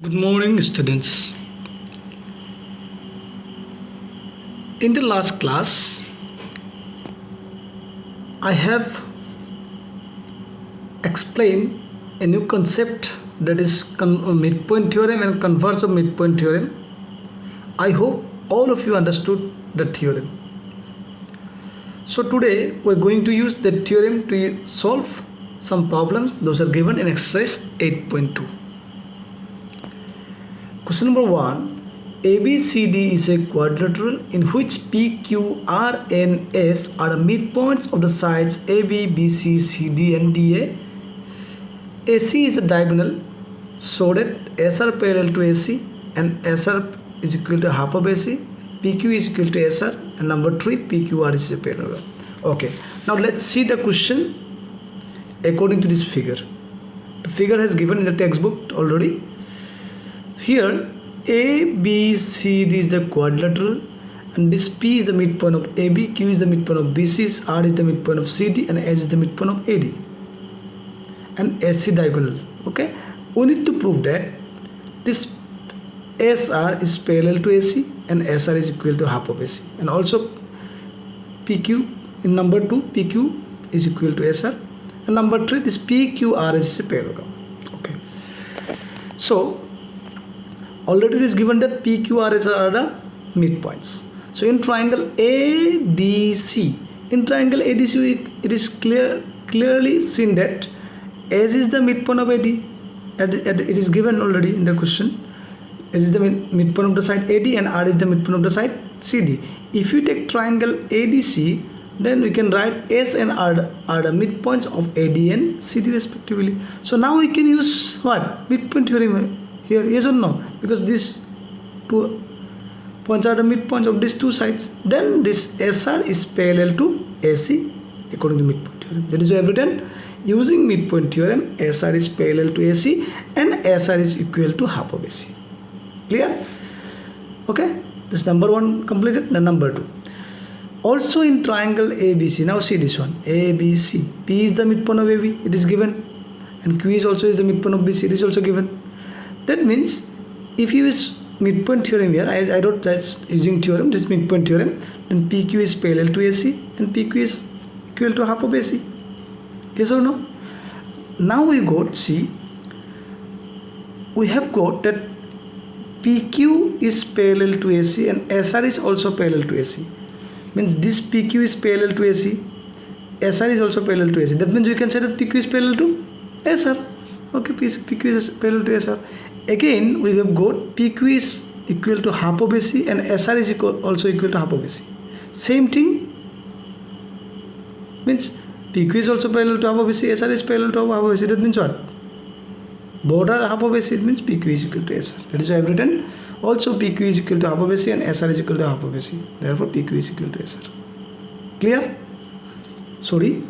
Good morning, students. In the last class, I have explained a new concept that is midpoint theorem and converse of midpoint theorem. I hope all of you understood the theorem. So today we are going to use that theorem to solve some problems. Those are given in exercise 8.2. Question number 1. ABCD is a quadrilateral in which P, Q, R, and S are the midpoints of the sides AB, BC, CD, and DA. AC is a diagonal so that SR parallel to AC and SR is equal to half of AC. PQ is equal to SR, and number 3, PQR is a parallel. Okay, now let's see the question according to this figure. The figure has given in the textbook already. Here A, B, C, D is the quadrilateral, and this P is the midpoint of AB, Q is the midpoint of BC, R is the midpoint of CD, and H is the midpoint of AD, and SC diagonal. Okay, we need to prove that this SR is parallel to AC and SR is equal to half of AC, and also PQ in number 2, PQ is equal to SR, and number 3, this PQR is a parallelogram. Okay, so already it is given that PQRS are the midpoints. So in triangle ADC, it is clearly seen that S is the midpoint of AD. It is given already in the question. S is the midpoint of the side AD and R is the midpoint of the side CD. If you take triangle ADC, then we can write S and R are the midpoints of AD and CD respectively. So now we can use what? Midpoint theorem here, yes or no? Because these two points are the midpoints of these two sides. Then this SR is parallel to AC according to midpoint theorem. That is why I've written using midpoint theorem, SR is parallel to AC and SR is equal to half of AC. Clear? Okay, this number 1 completed. Then number 2. Also in triangle ABC, now see this one, ABC. P is the midpoint of AB, it is given, and Q is also the midpoint of BC, it is also given. That means if you use midpoint theorem here, I don't just using theorem, this midpoint theorem, then PQ is parallel to AC and PQ is equal to half of AC. Yes or no? Now we got, see, we have got that PQ is parallel to AC and SR is also parallel to AC. Means this PQ is parallel to AC, SR is also parallel to AC. That means we can say that PQ is parallel to SR. Okay, PQ is parallel to SR. Again, we have got PQ is equal to half of AC and SR is also equal to half of AC. Same thing, means PQ is also parallel to half of AC, SR is parallel to half of AC. That means what? Both are half of AC, it means PQ is equal to SR. That is why I have written also PQ is equal to half of AC and SR is equal to half of AC. Therefore, PQ is equal to SR. Clear? Sorry.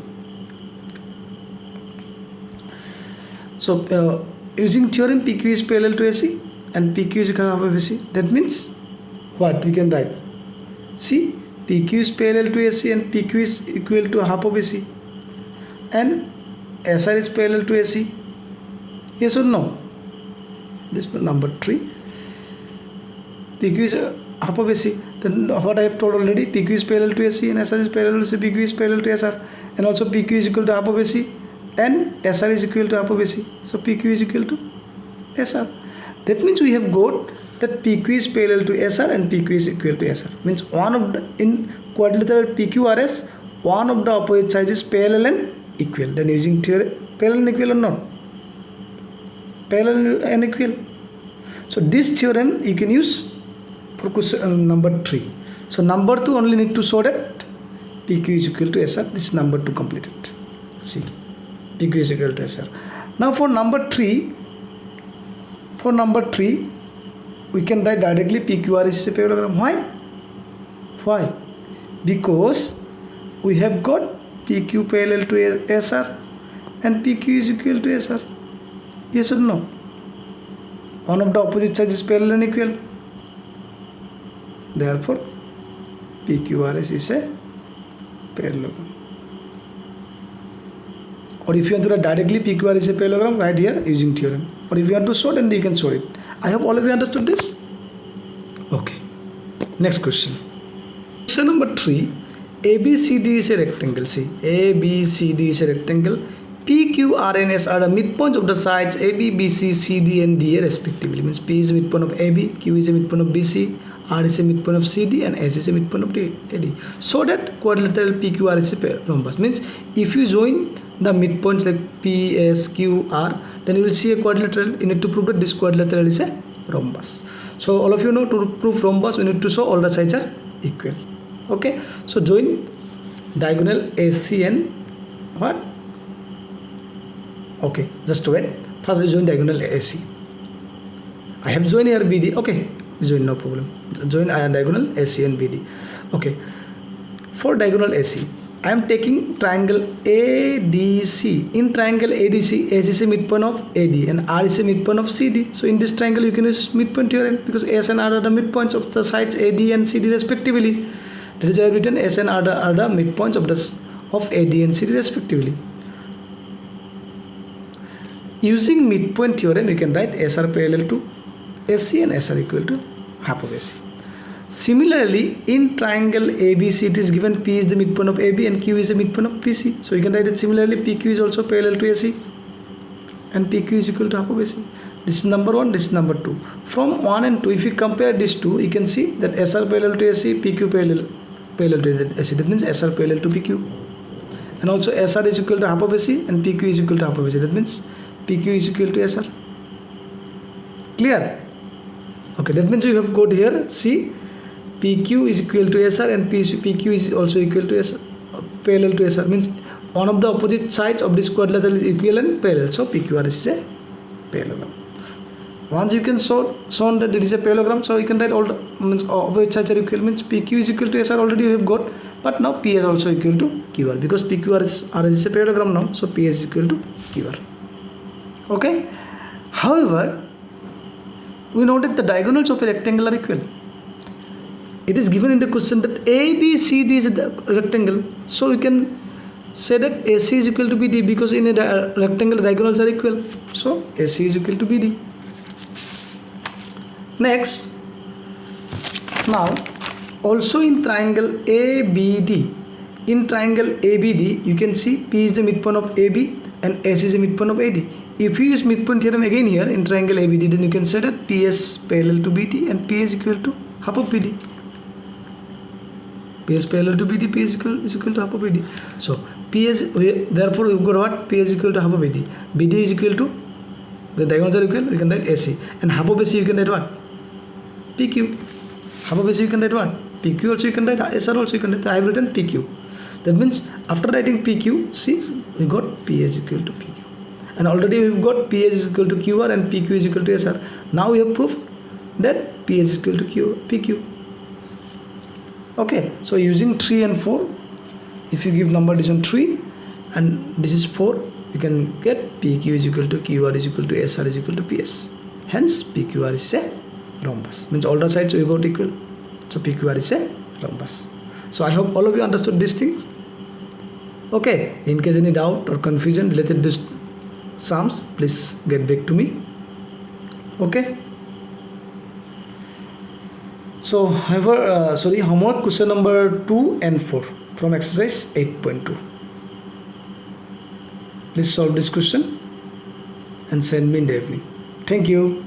So, using theorem, PQ is parallel to AC and PQ is equal to half of AC. That means what we can write? See, PQ is parallel to AC and PQ is equal to half of AC, and SR is parallel to AC. Yes or no? This is number 3. PQ is half of AC. Then what I have told already, PQ is parallel to AC and SR is parallel to AC. PQ is parallel to SR, and also PQ is equal to half of AC and SR is equal to half of AC. So PQ is equal to SR. That means we have got that PQ is parallel to SR and PQ is equal to SR. Means one of the, in quadrilateral PQRS, one of the opposite sides is parallel and equal. Then using theorem, parallel and equal or not? Parallel and equal. So this theorem you can use for question number 3. So number 2 only need to show that PQ is equal to SR. This is number 2 completed. See, PQ is equal to SR. Now for number 3, we can write directly PQR is a parallelogram. Why? Why? Because we have got PQ parallel to SR and PQ is equal to SR. Yes or no? One of the opposite sides is parallel and equal. Therefore, PQRS is a parallelogram. Or if you want to write directly PQR is a parallelogram, write here using theorem. Or if you want to show, then you can show it. I hope all of you understood this. Okay, next question. Question number 3. ABCD is a rectangle. See, ABCD is a rectangle. P, Q, R, and S are the midpoints of the sides AB, BC, CD, and DA respectively. Means P is a midpoint of AB, Q is a midpoint of BC, R is a midpoint of CD, and S is a midpoint of AD. So that quadrilateral PQR is a rhombus. Means if you join the midpoints like P, S, Q, R, then you will see a quadrilateral. You need to prove that this quadrilateral is a rhombus. So all of you know, to prove rhombus we need to show all the sides are equal. Okay, so join diagonal AC and what? Okay, just wait. First I join diagonal AC. I have joined here BD. Okay, join, no problem. Join diagonal AC and BD. Okay, for diagonal AC I am taking triangle ADC. In triangle ADC, S is a midpoint of AD and R is a midpoint of CD. So in this triangle you can use midpoint theorem because S and R are the midpoints of the sides AD and CD respectively. That is why I have written S and R are the midpoints of AD and CD respectively. Using midpoint theorem, you can write SR parallel to AC and SR equal to half of AC. Similarly, in triangle ABC, it is given P is the midpoint of AB and Q is the midpoint of PC. So you can write it similarly, PQ is also parallel to AC and PQ is equal to half of AC. This is number 1, this is number 2. From 1 and 2, if you compare these two, you can see that SR parallel to AC, PQ parallel to AC. That means SR parallel to PQ. And also SR is equal to half of AC and PQ is equal to half of AC. That means PQ is equal to SR. Clear? Okay, that means you have got here, see, PQ is equal to SR and PQ is also equal to SR, parallel to SR. Means one of the opposite sides of this quadrilateral is equal and parallel. So PQR is a parallelogram. Once you can shown that it is a parallelogram, so you can write all the means opposite sides are equal. Means PQ is equal to SR already you have got, but now P is also equal to QR because PQR is a parallelogram now. So P is equal to QR. Okay. However, we know that the diagonals of a rectangle are equal. It is given in the question that ABCD is a rectangle. So we can say that AC is equal to BD because in a rectangle diagonals are equal. So AC is equal to BD. Next, now also in triangle ABD, you can see P is the midpoint of AB and S is the midpoint of AD. If you use midpoint theorem again here in triangle ABD, then you can say that PS parallel to BD and P is equal to half of BD. P is parallel to BD, P is equal to half of BD. So P is, therefore we've got what? P is equal to half of BD. BD is equal to, the diagonals are equal, we can write AC. And half of AC you can write what? PQ. Half of AC you can write what? PQ also you can write, SR also you can write. I have written PQ. That means after writing PQ, see, we got P is equal to PQ. And already we've got P is equal to QR and PQ is equal to SR. Now we have proved that P is equal to PQ. Okay, so using 3 and 4, if you give number addition 3 and this is 4, you can get PQ is equal to QR is equal to SR is equal to PS. Hence PQR is a rhombus. Means all the sides we got equal. So PQR is a rhombus. So I hope all of you understood these things. Okay, in case any doubt or confusion related to this sums, please get back to me. Okay. So homework question number 2 and 4 from exercise 8.2. Please solve this question and send me in the evening. Thank you.